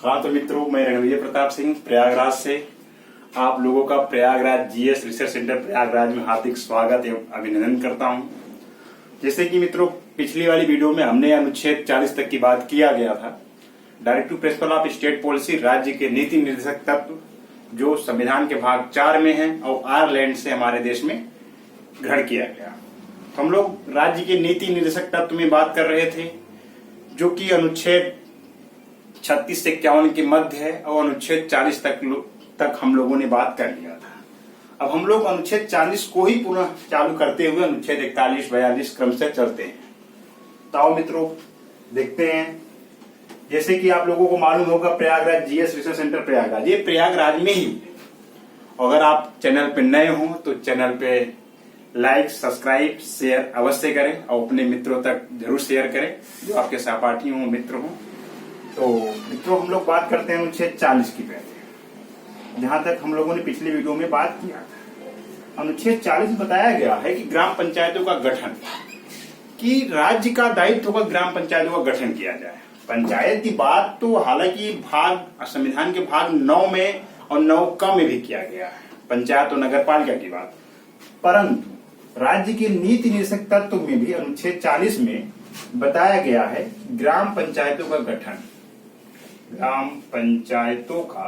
हाँ तो मित्रों, मैं रणवीर प्रताप सिंह प्रयागराज से आप लोगों का Prayagraj GS research centre Prayagraj में हार्दिक स्वागत एवं अभिनंदन करता हूं। जैसे कि मित्रों, पिछली वाली वीडियो में हमने अनुच्छेद 40 तक की बात किया गया था। Directive principle of state policy राज्य के नीति निर्देशक तत्व जो संविधान के भाग 4 में है और आयरलैंड से हमारे देश में ग्रहण किया गया। तो हम लोग राज्य के नीति निर्देशक तत्व में बात कर रहे थे, जो कि अनुच्छेद 36 से 51 के मध्य है और अनुच्छेद 40 तक हम लोगों ने बात कर लिया था। अब हम लोग अनुच्छेद 40 को ही पुनः चालू करते हुए अनुच्छेद 41, 42 क्रम से चलते हैं। तो आओ मित्रों देखते हैं। जैसे कि आप लोगों को मालूम होगा, Prayagraj GS research centre Prayagraj, ये प्रयागराज में ही है। अगर आप चैनल पे नए हो तो चैनल पे लाइक, सब्सक्राइब, शेयर अवश्य करें और अपने मित्रों तक जरूर शेयर करें जो आपके सहपाठी हों, मित्र हों। तो मित्रों, हम लोग बात करते हैं अनुच्छेद 40 की पहले, जहां तक हम लोगों ने पिछली वीडियो में बात किया था। अनुच्छेद 40 में बताया गया है कि ग्राम पंचायतों का गठन, कि राज्य का दायित्व होगा ग्राम पंचायतों का गठन किया जाए। पंचायत की बात तो हालांकि संविधान के भाग 9 में और 9 में भी किया गया है, पंचायत और नगर पालिका की बात, परंतु राज्य के नीति निर्देशक तत्व में भी अनुच्छेद 40 में बताया गया है ग्राम पंचायतों का गठन, ग्राम पंचायतों का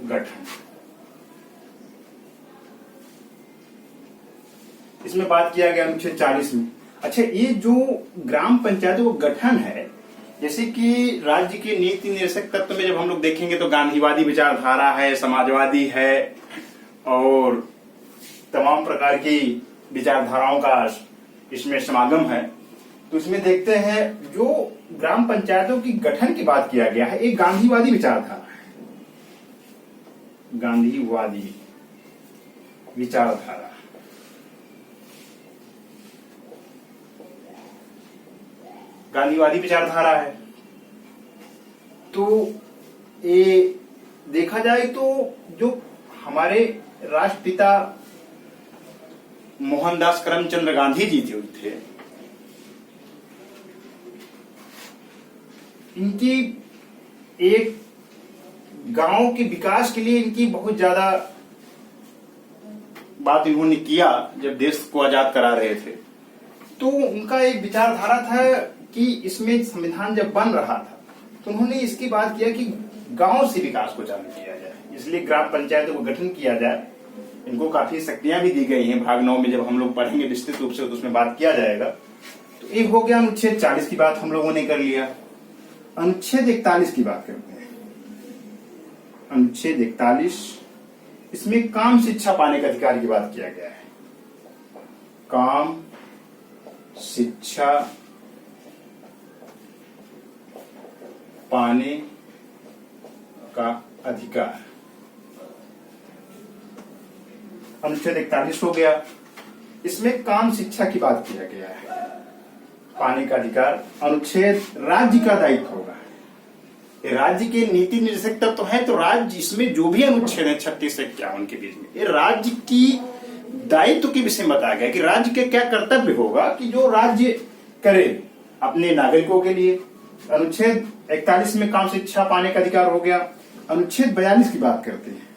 गठन। इसमें बात किया गया अनुच्छेद 40 में। अच्छा, ये जो ग्राम पंचायतों का गठन है, जैसे कि राज्य के नीति निर्देशक तत्व में जब हम लोग देखेंगे तो गांधीवादी विचारधारा है, समाजवादी है और तमाम प्रकार की विचारधाराओं का इसमें समागम है। तो इसमें देखते हैं जो ग्राम पंचायतों की गठन की बात किया गया है, एक गांधीवादी विचारधारा है, गांधीवादी विचारधारा। गांधीवादी विचारधारा है। तो ये देखा जाए तो जो हमारे राष्ट्रपिता मोहनदास करमचंद गांधी जी थे, इनकी एक गांव के विकास के लिए इनकी बहुत ज्यादा बात इन्होंने किया। जब देश को आजाद करा रहे थे तो उनका एक विचारधारा था कि इसमें संविधान जब बन रहा था तो उन्होंने इसकी बात किया कि गांव से विकास को चालू किया जाए, इसलिए ग्राम पंचायतों को गठन किया जाए। इनको काफी शक्तियां भी दी गई हैं भाग 9 में, जब हम लोग पढ़ेंगे विस्तृत रूप से तो उसमें बात किया जाएगा। तो एक हो गया अनुच्छेद 40 की बात हम लोगों ने कर लिया। अनुच्छेद 41 की बात करते हैं। अनुच्छेद 41, इसमें काम शिक्षा पाने का अधिकार की बात किया गया है। काम शिक्षा पाने का अधिकार, अनुच्छेद 41 हो गया। इसमें काम शिक्षा की बात किया गया है, पाने का अधिकार। अनुच्छेद राज्य का दायित्व होगा, राज्य के नीति निर्देशक तत्व तो है, तो राज्य इसमें जो भी अनुच्छेद है 36 से 51 के बीच में, ये राज्य की दायित्व के विषय में बताया गया कि राज्य के क्या कर्तव्य होगा कि जो राज्य करे अपने नागरिकों के लिए। अनुच्छेद 41 में काम शिक्षा पाने का अधिकार हो गया। अनुच्छेद 42 की बात करते हैं।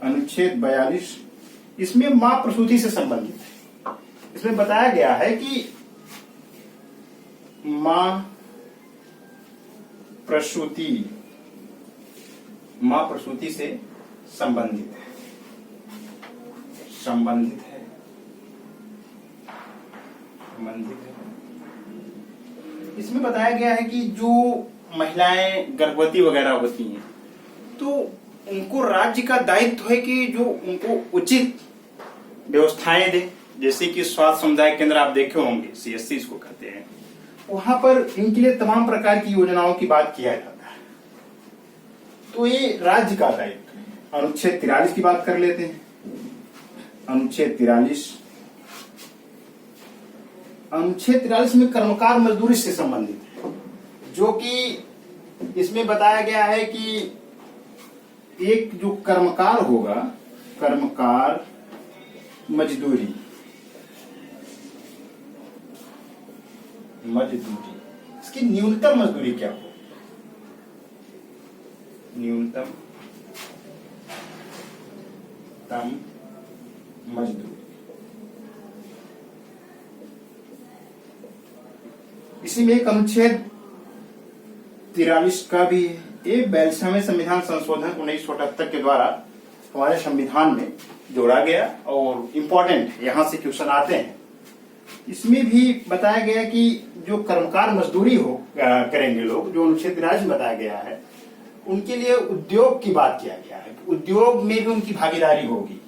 अनुच्छेद 42, इसमें मां प्रसूति से संबंधित है। इसमें बताया गया है कि मां प्रसूति से संबंधित है, संबंधित है। इसमें बताया गया है कि जो महिलाएं गर्भवती वगैरह होती हैं तो उनको राज्य का दायित्व है कि जो उनको उचित व्यवस्थाएं दे, जैसे कि स्वास्थ्य समुदाय केंद्र आप देखे होंगे, सीएससी इसको कहते हैं, वहां पर इनके लिए तमाम प्रकार की योजनाओं की बात किया जाता है। तो ये राज्य का दायित्व है। अनुच्छेद 43 की बात कर लेते हैं। अनुच्छेद 43 में कर्मकार मजदूरी से संबंधित है, जो कि इसमें बताया गया है कि एक जो कर्मकार होगा, कर्मकार मजदूरी इसकी न्यूनतम मजदूरी क्या हो, न्यूनतम मजदूरी। इसी में एक अनुच्छेद 43 का भी है। ये 42वें संविधान संशोधन 1978 के द्वारा हमारे संविधान में जोड़ा गया और इम्पोर्टेंट यहां से क्वेश्चन आते हैं। इसमें भी बताया गया कि जो कर्मकार मजदूरी करेंगे लोग, जो अनुच्छेद 43 में बताया गया है, उनके लिए उद्योग की बात किया गया है। उद्योग में भी उनकी भागीदारी होगी।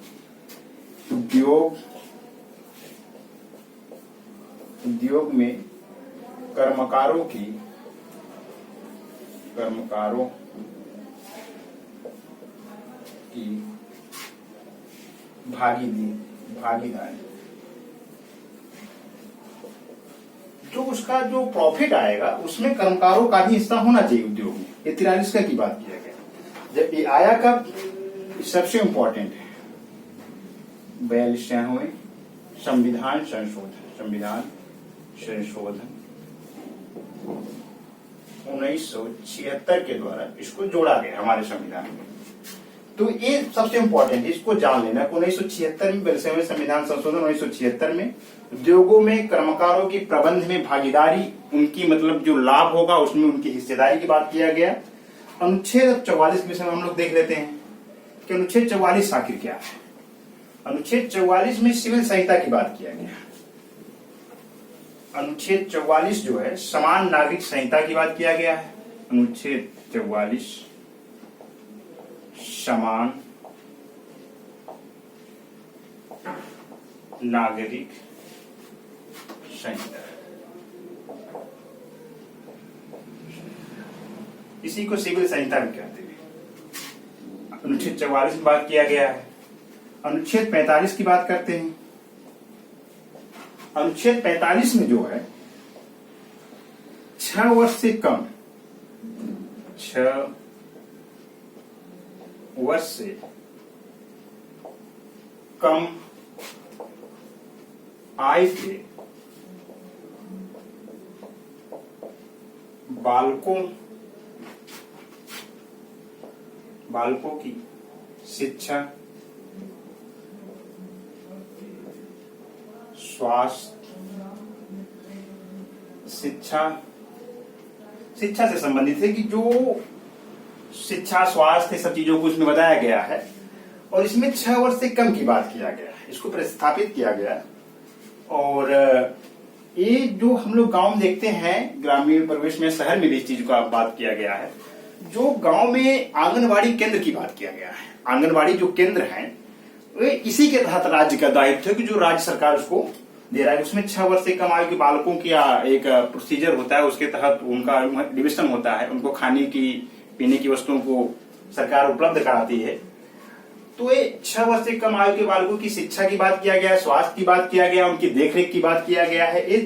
उद्योग में कर्मकारों की भागीदारी, जो उसका जो प्रॉफिट आएगा उसमें कर्मकारों का भी हिस्सा होना चाहिए उद्योग में। ये 43 का की बात किया गया। जब ये आया कब, सबसे इंपॉर्टेंट है 42वें संविधान संशोधन 1976 के द्वारा इसको जोड़ा गया हमारे संविधान में। तो ये सबसे इंपॉर्टेंट है, इसको जान लेना। 1976 में 42वें संविधान संशोधन 1976 में उद्योगों में कर्मकारों की प्रबंध में भागीदारी, उनकी मतलब जो लाभ होगा उसमें उनकी हिस्सेदारी की बात किया गया। अनुच्छेद 44 के विषय में हम लोग देख लेते हैं कि अनुच्छेद 44 आखिर क्या है। अनुच्छेद 44 में सिविल संहिता की बात किया गया। अनुच्छेद 44 जो है समान नागरिक संहिता की बात किया गया है। अनुच्छेद 44 समान नागरिक संहिता, इसी को सिविल संहिता भी कहते हैं। अनुच्छेद 44 में बात किया गया है। अनुच्छेद 45 की बात करते हैं। अनुच्छेद 45 में जो है 6 वर्ष से कम, 6 वर्ष से कम आय के बालकों की शिक्षा, स्वास्थ्य, शिक्षा से संबंधित है कि जो शिक्षा, स्वास्थ्य, सब चीजों को इसमें बताया गया है। और इसमें 6 वर्ष से कम की बात किया गया है, इसको प्रस्थापित किया गया। और ये जो हम लोग गांव में देखते हैं, ग्रामीण परिवेश में, शहर में भी इस चीज का बात किया गया है। जो गांव में आंगनबाड़ी केंद्र की बात किया गया है, आंगनबाड़ी जो केंद्र हैं वे इसी के तहत राज्य का दायित्व है कि जो राज्य सरकार उसको दे रहा है। उसमें 6 वर्ष से कम आयु के बालकों की एक प्रोसीजर होता है, उसके तहत उनका डिविजन होता है, उनको खाने की, पीने की वस्तुओं को सरकार उपलब्ध कराती है। तो ये 6 वर्ष से कम आयु के बालकों की शिक्षा की बात किया गया है, स्वास्थ्य की बात किया गया, उनकी देखरेख की बात किया गया है। ये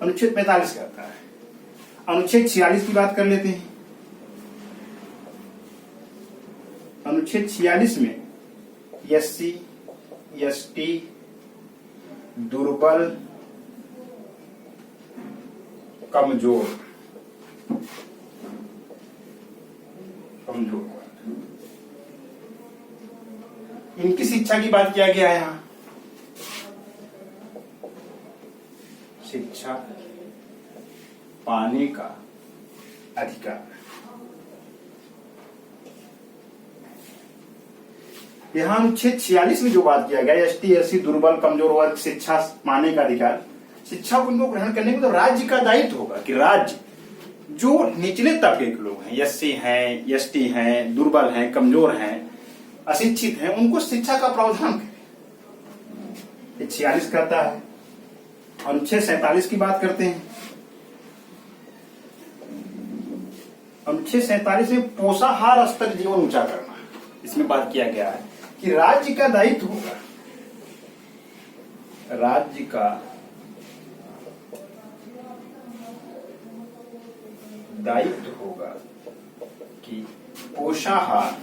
अनुच्छेद 45 कहता है। अनुच्छेद 46 की बात कर लेते हैं। अनुच्छेद 46 में SC, ST, दुर्बल, कमजोर इनकी शिक्षा की बात किया गया है। यहां शिक्षा पाने का अधिकार, यहां अनुच्छेद 46 में जो बात किया गया, ST, SC, दुर्बल, कमजोर वर्ग शिक्षा पाने का अधिकार, शिक्षा को इनको ग्रहण करने में तो राज्य का दायित्व होगा कि राज्य जो निचले तबके के लोग हैं, SC हैं, ST हैं, दुर्बल हैं, कमजोर हैं, अशिक्षित हैं, उनको शिक्षा का प्रावधान करे। 46 कहता है। अनुच्छेद 47 की बात करते हैं। अनुच्छेद 47 में पोषाहार स्तर जीवन ऊंचा करना, इसमें बात किया गया है कि राज्य का दायित्व होगा, राज्य का दायित्व होगा कि पोषाहार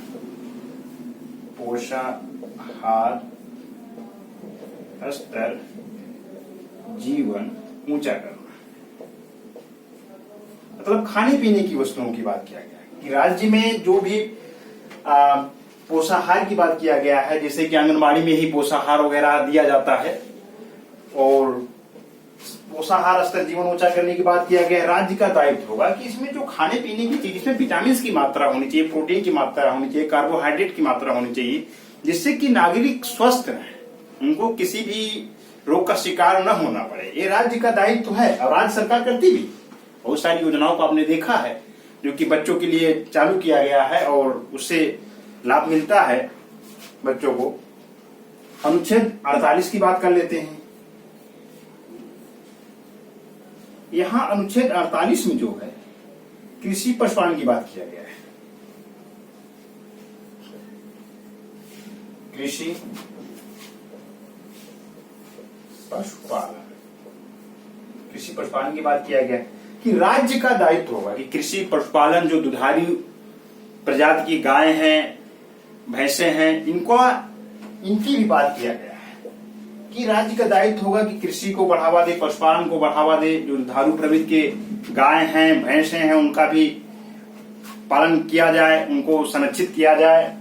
स्तर जीवन ऊंचा करना। मतलब खाने पीने की वस्तुओं की बात किया गया है कि राज्य में जो भी पोषाहार की बात किया गया है, जैसे कि आंगनबाड़ी में ही पोषाहार वगैरह दिया जाता है और पोषाहार स्तर जीवन ऊंचा करने की बात किया गया है। राज्य का दायित्व होगा कि इसमें जो खाने पीने की चीज, इसमें विटामिन की मात्रा होनी चाहिए, प्रोटीन की मात्रा होनी चाहिए, कार्बोहाइड्रेट की मात्रा होनी चाहिए, जिससे कि नागरिक स्वस्थ रहे, उनको किसी भी रोग का शिकार न होना पड़े। ये राज्य का दायित्व है और राज्य सरकार करती भी। बहुत सारी योजनाओं को आपने देखा है जो कि बच्चों के लिए चालू किया गया है और उससे लाभ मिलता है बच्चों को। अनुच्छेद 48 की बात कर लेते हैं। यहां अनुच्छेद 48 में जो है कृषि पशुपालन की बात किया गया है। कृषि पशुपालन, कृषि पशुपालन की बात किया गया है कि राज्य का दायित्व होगा कि कृषि पशुपालन, जो दुधारू प्रजाति की गाय हैं, भैंसे हैं, इनकी भी बात किया गया है कि राज्य का दायित्व होगा कि कृषि को बढ़ावा दे, पशुपालन को बढ़ावा दे, जो दुधारू प्रवृत्ति के गाय हैं, भैंसे हैं, उनका भी पालन किया जाए, उनको संरक्षित किया जाए।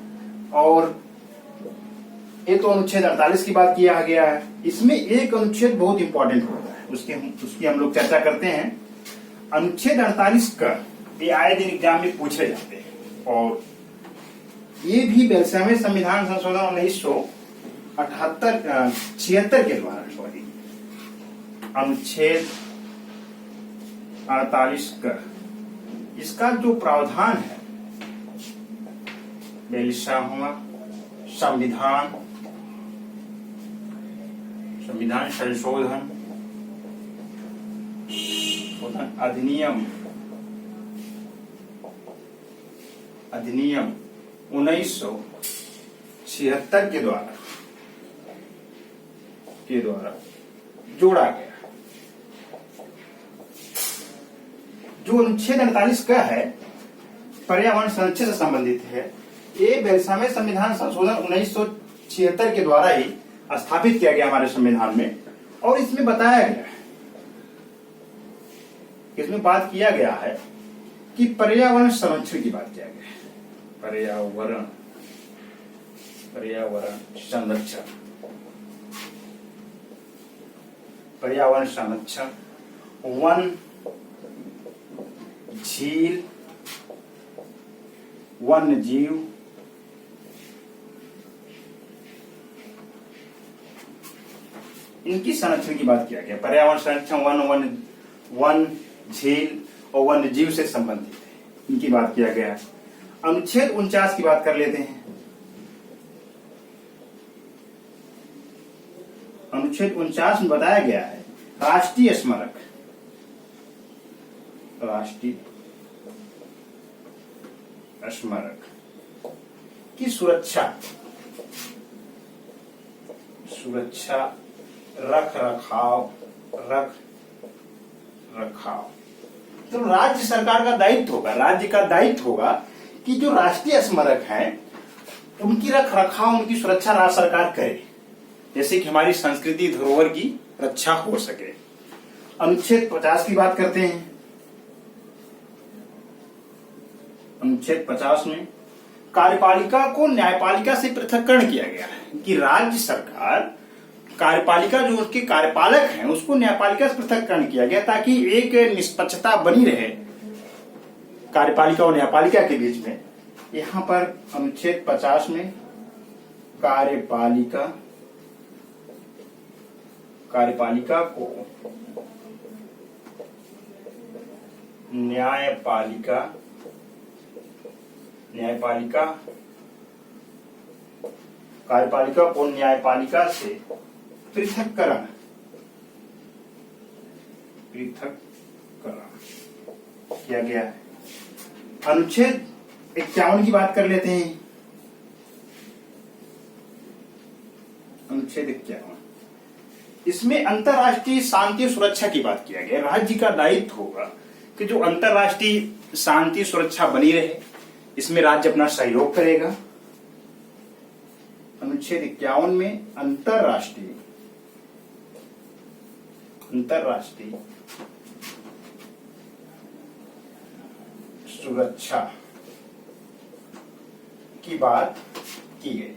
और ये तो अनुच्छेद 48 की बात किया गया है। इसमें एक अनुच्छेद बहुत इंपॉर्टेंट होता है, उसकी हम लोग चर्चा करते हैं। अनुच्छेद 48 का ये आए दिन एग्जाम में पूछे जाते हैं और ये भी 42वें संविधान संशोधन 1976 के द्वारा, अनुच्छेद 48 का इसका जो प्रावधान है 42वां संविधान संशोधन अधिनियम 1976 के द्वारा जोड़ा गया। जो अनुच्छेद 48 का है पर्यावरण संरक्षण से संबंधित है। ये 42वें संविधान संशोधन 1976 के द्वारा ही स्थापित किया गया हमारे संविधान में। और इसमें बताया गया है, इसमें बात किया गया है कि पर्यावरण संरक्षण की बात किया गया है। पर्यावरण संरक्षण, पर्यावरण संरक्षण, वन, झील, वन्य जीव, इनकी संरक्षण की बात किया गया। पर्यावरण संरक्षण वन, झील और वन्य जीव से संबंधित है, इनकी बात किया गया। अनुच्छेद 49 की बात कर लेते हैं। अनुच्छेद 49 में बताया गया है राष्ट्रीय स्मारक, राष्ट्रीय स्मारक की सुरक्षा, रख रखाव तो राज्य सरकार का दायित्व होगा, राज्य का दायित्व होगा कि जो राष्ट्रीय स्मारक हैं उनकी रख रखाव, उनकी सुरक्षा राज्य सरकार करे, जैसे कि हमारी संस्कृति धरोहर की रक्षा हो सके। अनुच्छेद 50 की बात करते हैं। अनुच्छेद 50 में कार्यपालिका को न्यायपालिका से पृथक्करण किया गया है कि राज्य सरकार कार्यपालिका, जो उसके कार्यपालक हैं, उसको न्यायपालिका से पृथक्करण किया गया ताकि एक निष्पक्षता बनी रहे कार्यपालिका और न्यायपालिका के बीच में। यहां पर अनुच्छेद 50 में कार्यपालिका को न्यायपालिका से पृथक्करण किया गया है। अनुच्छेद 51 की बात कर लेते हैं। अनुच्छेद 51, इसमें अंतरराष्ट्रीय शांति सुरक्षा की बात किया गया। राज्य का दायित्व होगा कि जो अंतरराष्ट्रीय शांति सुरक्षा बनी रहे, इसमें राज्य अपना सहयोग करेगा। अनुच्छेद 51 में अंतरराष्ट्रीय सुरक्षा की बात की गई।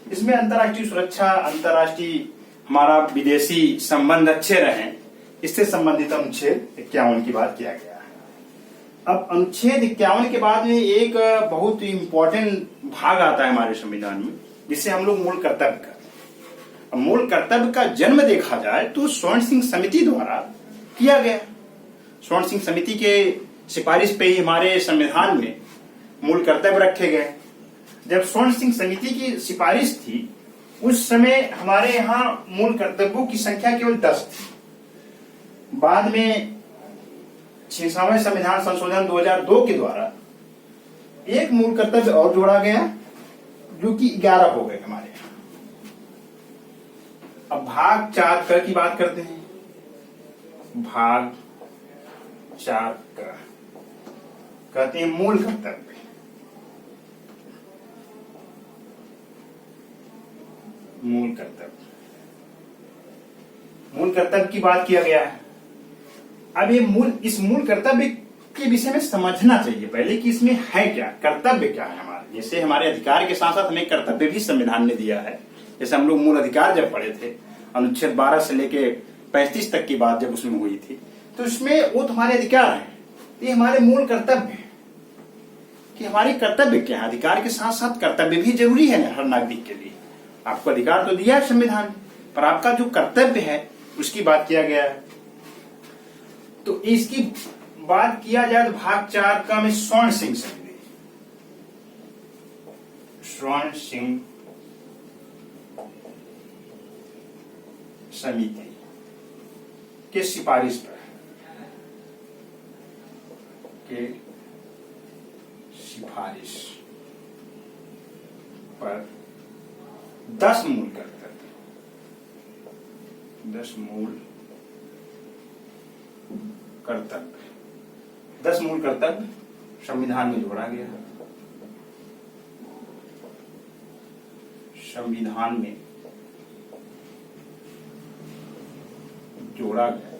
इसमें अंतर्राष्ट्रीय सुरक्षा, अंतर्राष्ट्रीय हमारा विदेशी संबंध अच्छे रहें, इससे संबंधित अनुच्छेद 51 की बात किया गया है। अब अनुच्छेद 51 के बाद में एक बहुत इंपॉर्टेंट भाग आता है हमारे संविधान में, जिसे हम लोग मूल कर्तव्य कहते हैं। अब मूल कर्तव्य का जन्म देखा जाए तो स्वर्ण सिंह समिति द्वारा किया गया। स्वर्ण सिंह समिति के सिफारिश पे ही हमारे संविधान में मूल कर्तव्य रखे गए। जब स्वर्ण सिंह समिति की सिफारिश थी उस समय हमारे यहाँ मूल कर्तव्यों की संख्या केवल 10 थी। बाद में 66वें संविधान संशोधन 2002 के द्वारा एक मूल कर्तव्य और जोड़ा गया, जो कि 11 हो गए हमारे यहाँ। अब भाग 4 क की बात करते हैं। भाग 4 क कहते हैं मूल कर्तव्य। मूल कर्तव्य, मूल कर्तव्य की बात किया गया है। अब ये इस मूल कर्तव्य के विषय में समझना चाहिए पहले कि इसमें है क्या, कर्तव्य क्या है हमारे। जैसे हमारे अधिकार के साथ साथ हमें कर्तव्य भी संविधान ने दिया है। जैसे हम लोग मूल अधिकार जब पढ़े थे, अनुच्छेद 12 से लेके 35 तक की बात जब उसमें हुई थी, तो उसमें वो तुम्हारे अधिकार है, ये हमारे मूल कर्तव्य है कि हमारे कर्तव्य क्या है। अधिकार के साथ साथ कर्तव्य भी जरूरी है हर नागरिक के लिए। आपको अधिकार तो दिया है संविधान, पर आपका जो कर्तव्य है उसकी बात किया गया है। तो इसकी बात किया जाए तो भाग 4 का में स्वर्ण सिंह समिति, स्वर्ण सिंह समिति के सिफारिश पर पर 10 मूल कर्तव्य, 10 मूल कर्तव्य, 10 मूल कर्तव्य संविधान में जोड़ा गया। संविधान में जोड़ा गया।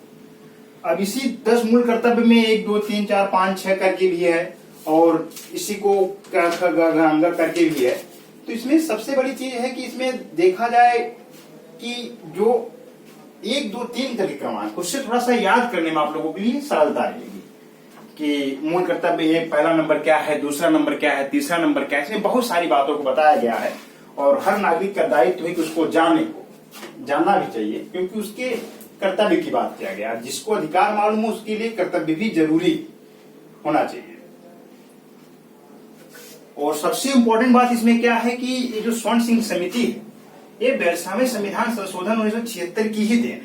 अब इसी 10 मूल कर्तव्य में 1 2 3 4 5 6 करके भी है और इसी को अंदर करके भी है। तो इसमें सबसे बड़ी चीज है कि इसमें देखा जाए कि जो 1 2 3 का क्रमांक, उससे थोड़ा सा याद करने में आप लोगों के लिए सरलता रहेगी कि मूल कर्तव्य ये पहला नंबर क्या है, दूसरा नंबर क्या है, तीसरा नंबर क्या है। इसमें बहुत सारी बातों को बताया गया है और हर नागरिक का दायित्व है कि उसको जानना भी चाहिए, क्योंकि उसके कर्तव्य की बात किया गया। जिसको अधिकार मालूम हो उसके लिए कर्तव्य भी जरूरी होना चाहिए। और सबसे इंपॉर्टेंट बात इसमें क्या है कि ये जो स्वर्ण सिंह समिति है, ये 42वें संविधान संशोधन 1976 की ही देन है।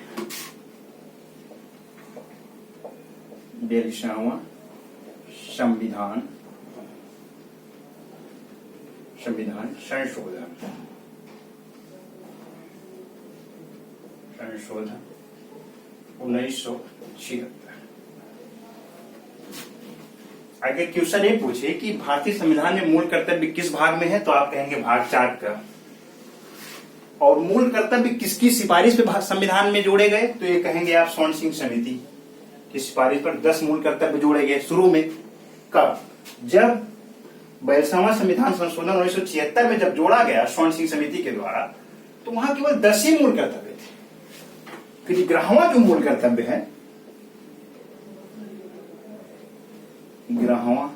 42वां संविधान संशोधन 1976। अगर क्वेश्चन ये पूछे कि भारतीय संविधान में मूल कर्तव्य किस भाग में है, तो आप कहेंगे भाग 4 का। और मूल कर्तव्य किसकी सिफारिश पे संविधान में जोड़े गए, तो ये कहेंगे आप स्वर्ण सिंह समिति की सिफारिश पर 10 मूल कर्तव्य जोड़े गए। शुरू में कब, जब 42वां संविधान संशोधन 1976 में जब जोड़ा गया स्वर्ण सिंह समिति के द्वारा, तो वहां केवल 10 ही मूल कर्तव्य थे। फिर 11वां जो मूल कर्तव्य है, 11वां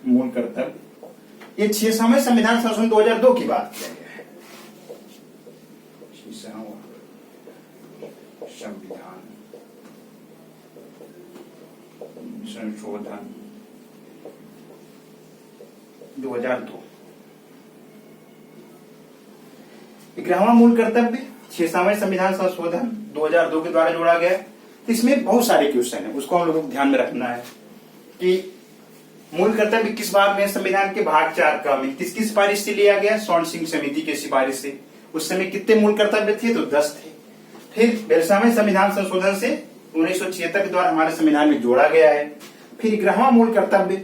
मूल कर्तव्य, ये 66वें संविधान संशोधन 2002 की बात किया गया है। 66वां संविधान संशोधन 2002। 11वां मूल कर्तव्य 66वें संविधान संशोधन 2002 के द्वारा जोड़ा गया। इसमें बहुत सारे क्वेश्चन है, उसको हम लोगों को ध्यान में रखना है कि मूल कर्तव्य किस भाग में, संविधान के भाग 4 का में किसकी सिफारिश से लिया गया, स्वर्ण सिंह समिति की सिफारिश से। उस समय कितने मूल कर्तव्य थे, तो 10 थे। फिर 42वें संविधान संशोधन से 1976 के द्वारा हमारे संविधान में जोड़ा गया है। फिर 11वां मूल कर्तव्य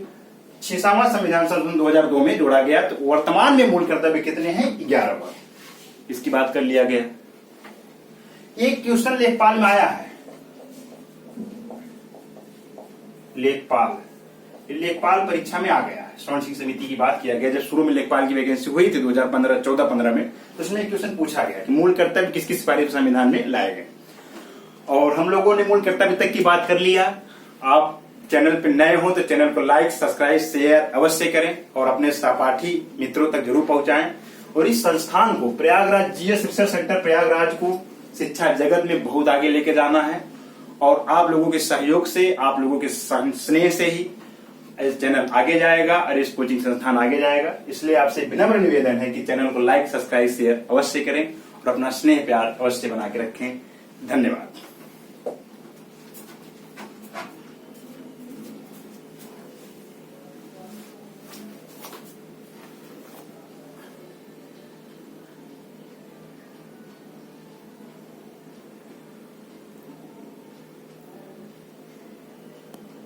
6वां संविधान संशोधन 2002 में जोड़ा गया। तो वर्तमान में मूल कर्तव्य कितने हैं? 11वां। इसकी बात कर लिया गया। एक क्वेश्चन लेखपाल में आया है, लेखपाल परीक्षा में आ गया है। स्वर्ण सिंह समिति की बात किया गया, जब शुरू में लेखपाल की वैकेंसी हुई थी 2014-15 में, तो उसमें क्वेश्चन पूछा गया कि मूल कर्तव्य किस किस सिफारिश संविधान में लाए गए। और हम लोगों ने मूल कर्तव्य तक की बात कर लिया। आप चैनल पर नए हो तो चैनल को लाइक, सब्सक्राइब, शेयर अवश्य करें और अपने सहपाठी मित्रों तक जरूर पहुंचाएं। और इस संस्थान को, Prayagraj GS research centre Prayagraj को शिक्षा जगत में बहुत आगे लेके जाना है। और आप लोगों के सहयोग से, आप लोगों के स्नेह से ही चैनल आगे जाएगा और इस कोचिंग संस्थान आगे जाएगा। इसलिए आपसे विनम्र निवेदन है कि चैनल को लाइक, सब्सक्राइब, शेयर अवश्य करें और अपना स्नेह प्यार अवश्य बना के रखें। धन्यवाद।